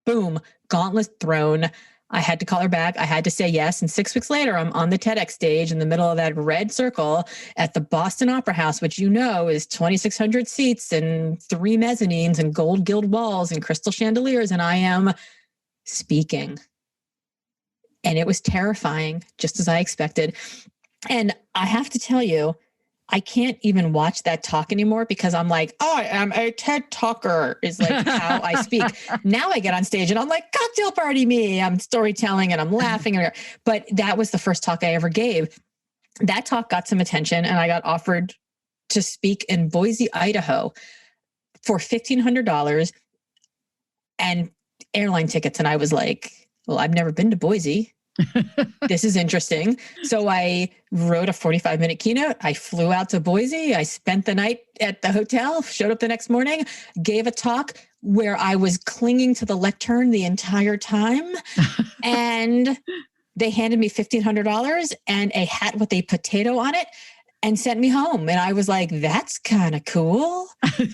Boom, gauntlet thrown. I had to call her back. I had to say yes. And 6 weeks later, I'm on the TEDx stage in the middle of that red circle at the Boston Opera House, which is 2,600 seats and 3 mezzanines and gold gilt walls and crystal chandeliers. And I am speaking. And it was terrifying, just as I expected. And I have to tell you, I can't even watch that talk anymore because I'm like, I am a TED talker is like how I speak. Now I get on stage and I'm like, cocktail party me. I'm storytelling and I'm laughing. But that was the first talk I ever gave. That talk got some attention and I got offered to speak in Boise, Idaho for $1,500 and airline tickets. And I was like, well, I've never been to Boise. This is interesting. So I wrote a 45-minute keynote. I flew out to Boise. I spent the night at the hotel, showed up the next morning, gave a talk where I was clinging to the lectern the entire time. And they handed me $1,500 and a hat with a potato on it and sent me home. And I was like, that's kind of cool.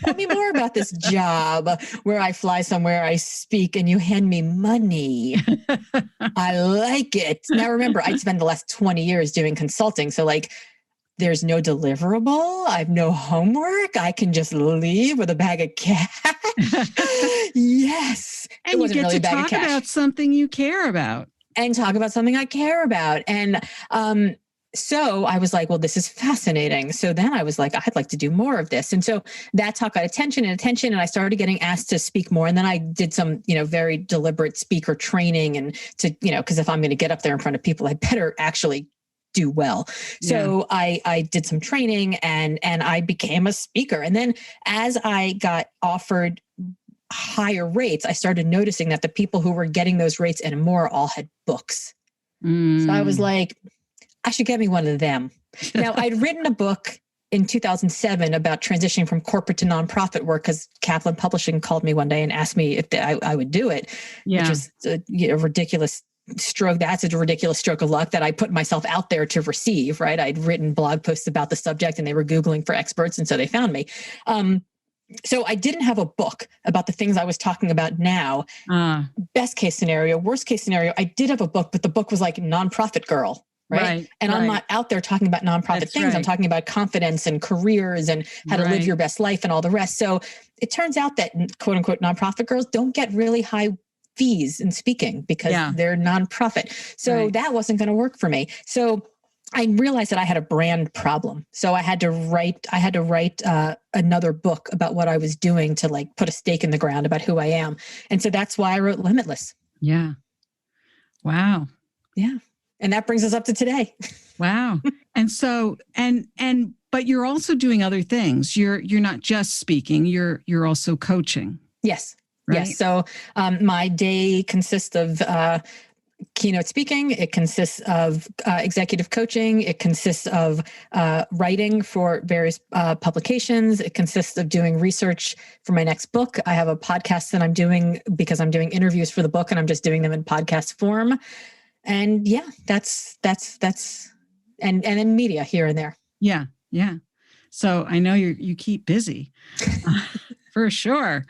Tell me more about this job where I fly somewhere, I speak, and you hand me money. I like it. Now, remember, I'd spent the last 20 years doing consulting. So there's no deliverable. I have no homework. I can just leave with a bag of cash. Yes. And you get to talk about something you care about. And talk about something I care about. And, so I was like, well, this is fascinating. So then I was like, I'd like to do more of this. And so that talk got attention. And I started getting asked to speak more. And then I did some, very deliberate speaker training and because if I'm going to get up there in front of people, I better actually do well. So yeah. I did some training and I became a speaker. And then as I got offered higher rates, I started noticing that the people who were getting those rates and more all had books. So I was like, I should get me one of them. Now, I'd written a book in 2007 about transitioning from corporate to nonprofit work because Kaplan Publishing called me one day and asked me if I would do it, which was a ridiculous stroke. That's a ridiculous stroke of luck that I put myself out there to receive, right? I'd written blog posts about the subject and they were Googling for experts. And so they found me. So I didn't have a book about the things I was talking about now. Best case scenario, worst case scenario, I did have a book, but the book was like Nonprofit Girl. Right. And I'm not out there talking about nonprofit things. Right. I'm talking about confidence and careers and how to live your best life and all the rest. So it turns out that quote unquote nonprofit girls don't get really high fees in speaking because they're nonprofit. So that wasn't going to work for me. So I realized that I had a brand problem. So I had to write another book about what I was doing to put a stake in the ground about who I am. And so that's why I wrote Limitless. Yeah. Wow. Yeah. And that brings us up to today. Wow. And so, but you're also doing other things. You're not just speaking, you're also coaching. Yes. Right? Yes. So, my day consists of, keynote speaking. It consists of executive coaching. It consists of writing for various publications. It consists of doing research for my next book. I have a podcast that I'm doing because I'm doing interviews for the book and I'm just doing them in podcast form. And yeah, that's and in media here and there. Yeah. Yeah. So I know you keep busy for sure.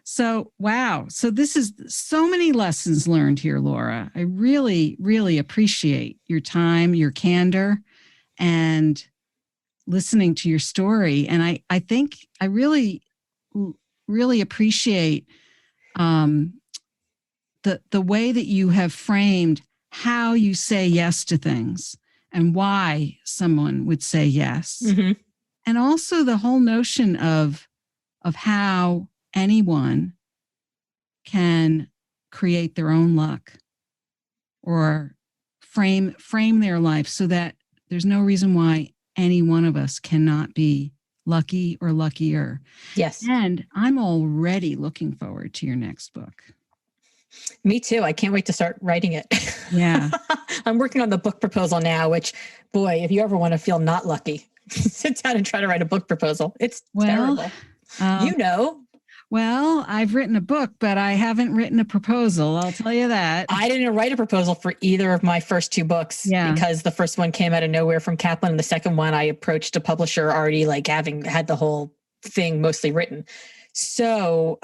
So, wow. So this is so many lessons learned here, Laura. I really, really appreciate your time, your candor, and listening to your story. And I think I really, really appreciate the way that you have framed how you say yes to things and why someone would say yes. Mm-hmm. And also the whole notion of how anyone can create their own luck or frame their life so that there's no reason why any one of us cannot be lucky or luckier. Yes. And I'm already looking forward to your next book. Me too. I can't wait to start writing it. Yeah. I'm working on the book proposal now, which, boy, if you ever want to feel not lucky, sit down and try to write a book proposal. It's terrible. Well, I've written a book, but I haven't written a proposal. I'll tell you that. I didn't write a proposal for either of my first two books because the first one came out of nowhere from Kaplan. And the second one, I approached a publisher already having had the whole thing mostly written. So,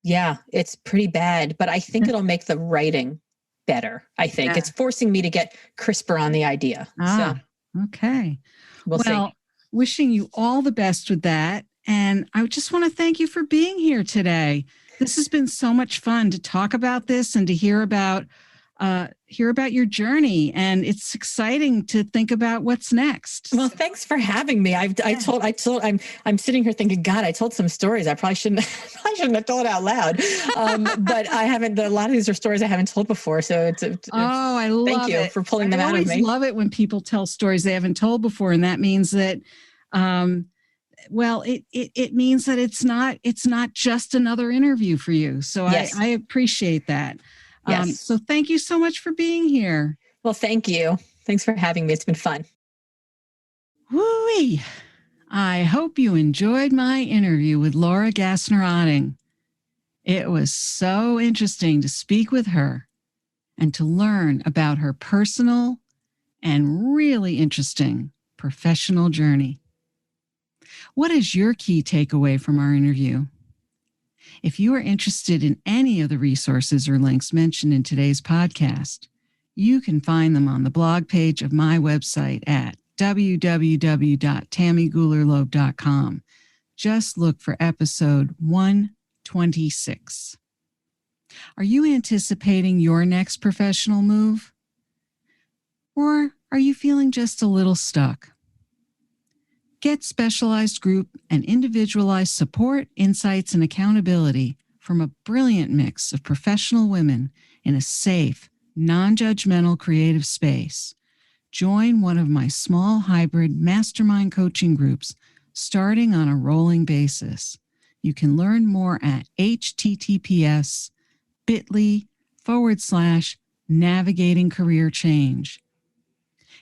it's pretty bad, but I think it'll make the writing better. I think it's forcing me to get crisper on the idea. Okay. We'll see. Wishing you all the best with that. And I just want to thank you for being here today. This has been so much fun to talk about this and to hear about your journey. And it's exciting to think about what's next. Well, thanks for having me. I'm sitting here thinking, God, I told some stories I probably shouldn't have told out loud. But I haven't. A lot of these are stories I haven't told before. So I love it. Thank you for pulling them out of me. I always love it when people tell stories they haven't told before, and that means that. It means that it's not just another interview for you. So yes. I appreciate that. Yes. So thank you so much for being here. Well, thank you. Thanks for having me. It's been fun. Woo-wee. I hope you enjoyed my interview with Laura Gassner Otting. It was so interesting to speak with her and to learn about her personal and really interesting professional journey. What is your key takeaway from our interview? If you are interested in any of the resources or links mentioned in today's podcast, you can find them on the blog page of my website at www.tammygoulerloeb.com. Just look for episode 126. Are you anticipating your next professional move? Or are you feeling just a little stuck? Get specialized group and individualized support, insights, and accountability from a brilliant mix of professional women in a safe, non-judgmental creative space. Join one of my small hybrid mastermind coaching groups starting on a rolling basis. You can learn more at https://bit.ly/navigating career change.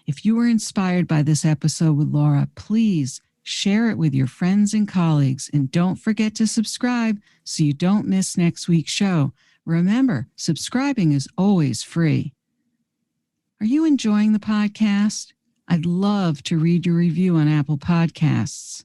If you were inspired by this episode with Laura, please share it with your friends and colleagues, and don't forget to subscribe so you don't miss next week's show. Remember, subscribing is always free. Are you enjoying the podcast? I'd love to read your review on Apple Podcasts.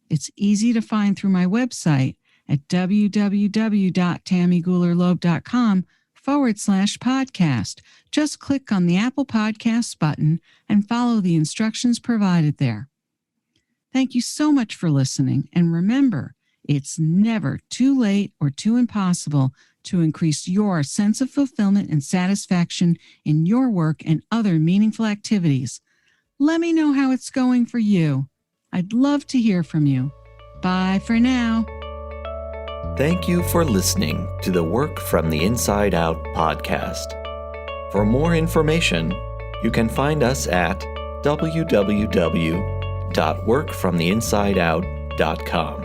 It's easy to find through my website at www.tammygoulerloeb.com/podcast. Just click on the Apple Podcasts button and follow the instructions provided there. Thank you so much for listening. And remember, it's never too late or too impossible to increase your sense of fulfillment and satisfaction in your work and other meaningful activities. Let me know how it's going for you. I'd love to hear from you. Bye for now. Thank you for listening to the Work from the Inside Out podcast. For more information, you can find us at www.workfromtheinsideout.com.